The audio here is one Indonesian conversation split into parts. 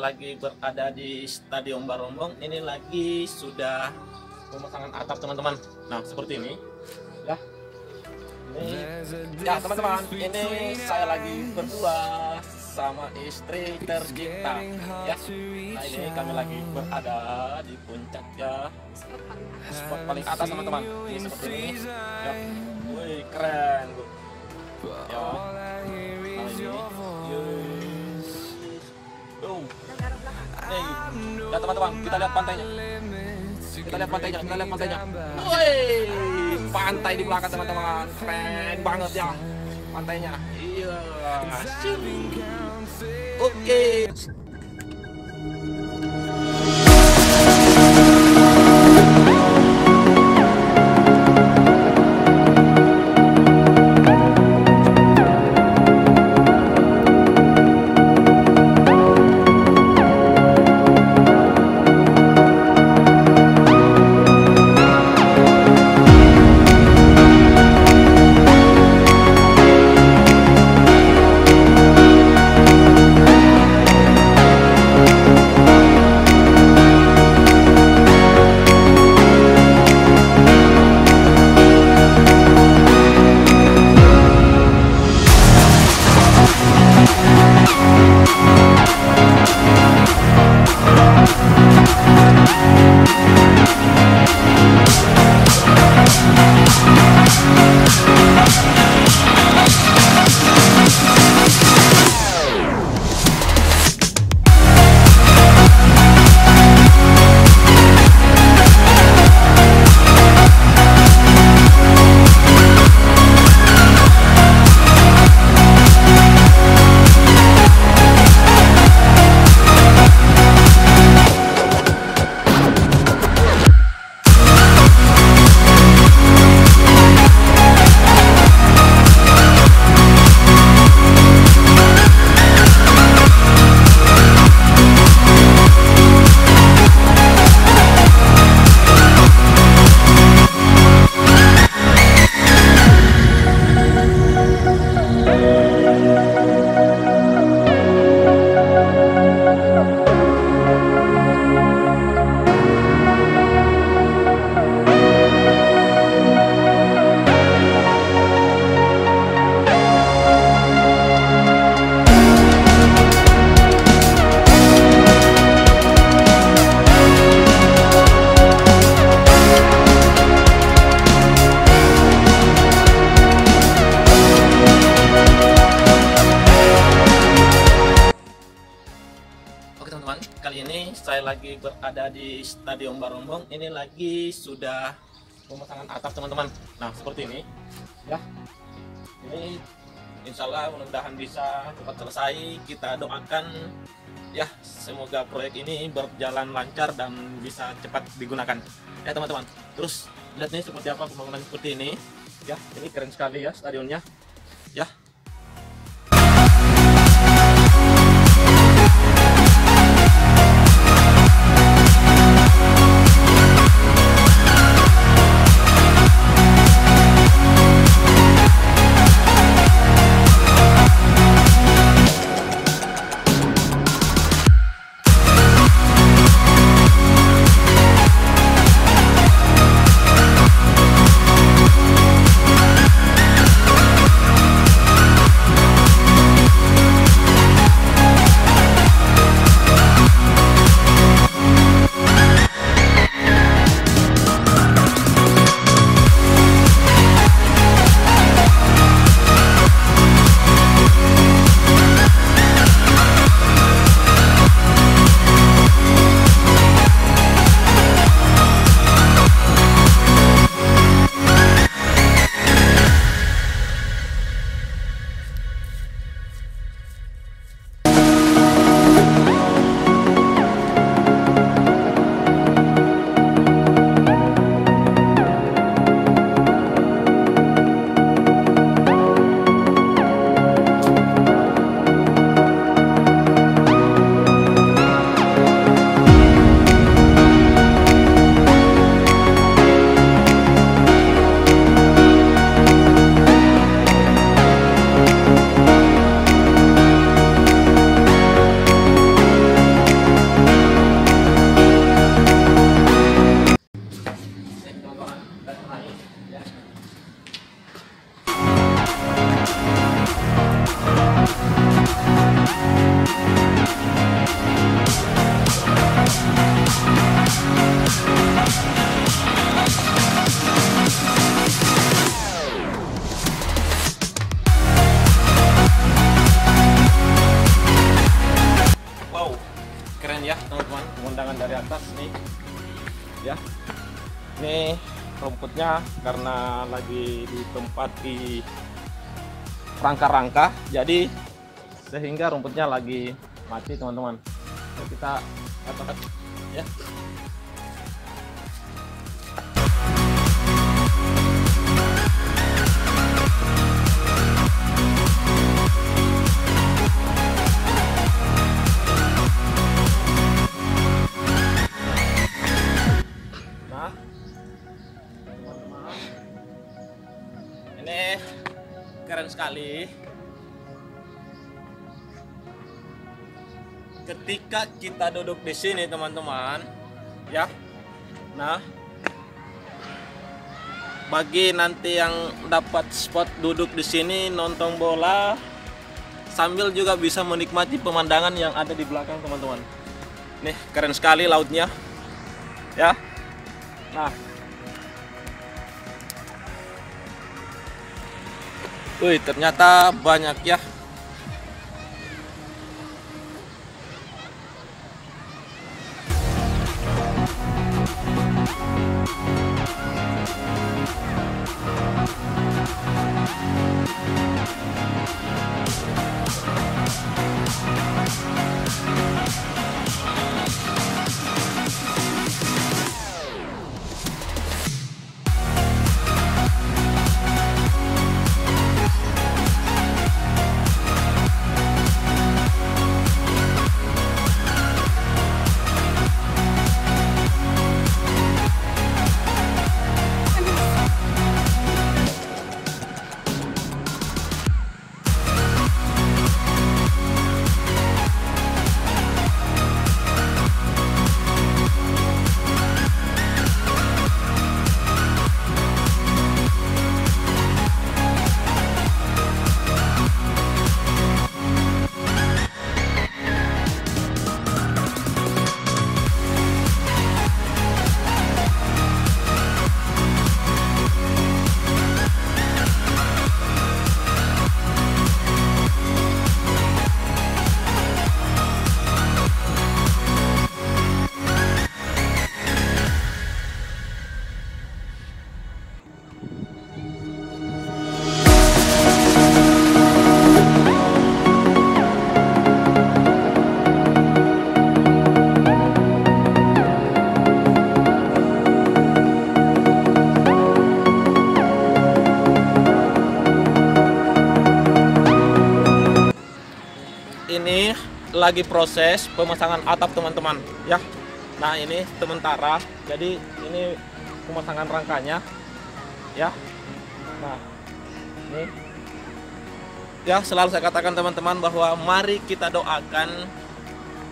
lagi berada di Stadion Barombong. Ini lagi sudah pemasangan atap teman-teman. Nah seperti ini ya. Ya teman-teman, ini saya lagi berdua sama istri tercinta ya. Nah ini kami lagi berada di puncak ya, spot paling atas teman-teman. Ini seperti ini ya. Wih keren bu ya. Nah ini ya teman-teman, kita lihat pantainya. Kita lihat pantainya. Wih, pantai di belakang teman-teman, keren banget ya pantainya. Iya. Oke. Teman-teman, kali ini saya lagi berada di Stadion Barombong. Ini lagi sudah pemasangan atap teman-teman. Nah seperti ini ya. Ini insya Allah mudah-mudahan bisa cepat selesai. Kita doakan ya, semoga proyek ini berjalan lancar dan bisa cepat digunakan ya teman-teman. Terus lihat nih seperti apa pembangunan seperti ini ya. Ini keren sekali ya stadionnya ya. pemandangan dari atas nih ya. Ini rumputnya karena lagi di tempat di rangka-rangka, jadi sehingga rumputnya lagi mati teman-teman. Kita katakan ya. Ini keren sekali ketika kita duduk di sini teman-teman ya. Nah, bagi nanti yang dapat spot duduk di sini nonton bola sambil juga bisa menikmati pemandangan yang ada di belakang teman-teman. Nih keren sekali lautnya ya. Nah, wih, ternyata banyak ya. Ini lagi proses pemasangan atap teman-teman ya. Nah, ini sementara, jadi ini pemasangan rangkanya ya. Nah, ini ya, selalu saya katakan teman-teman bahwa mari kita doakan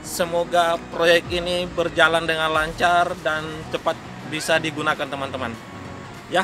semoga proyek ini berjalan dengan lancar dan cepat bisa digunakan teman-teman ya.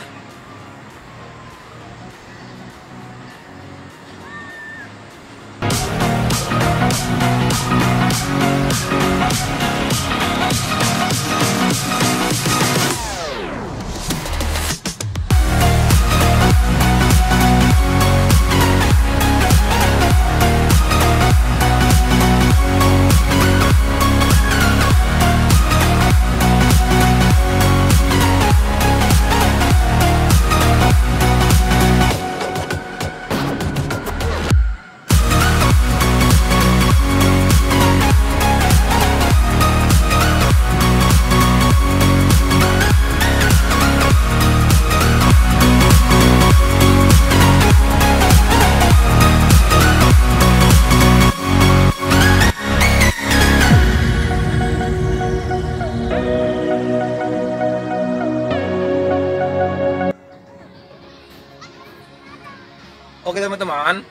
Oke teman-teman,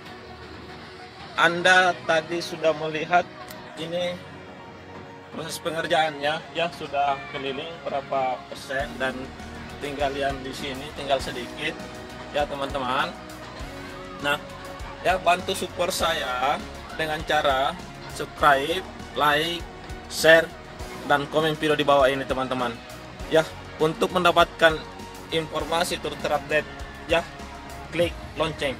Anda tadi sudah melihat ini proses pengerjaannya ya, sudah keliling berapa persen dan tinggal yang di sini tinggal sedikit ya teman-teman. Nah ya, bantu support saya dengan cara subscribe, like, share, dan komen video di bawah ini teman-teman ya. Untuk mendapatkan informasi terupdate ya, klik lonceng.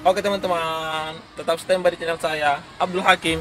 Oke teman-teman, tetap stand by di channel saya, Abdul Hakim.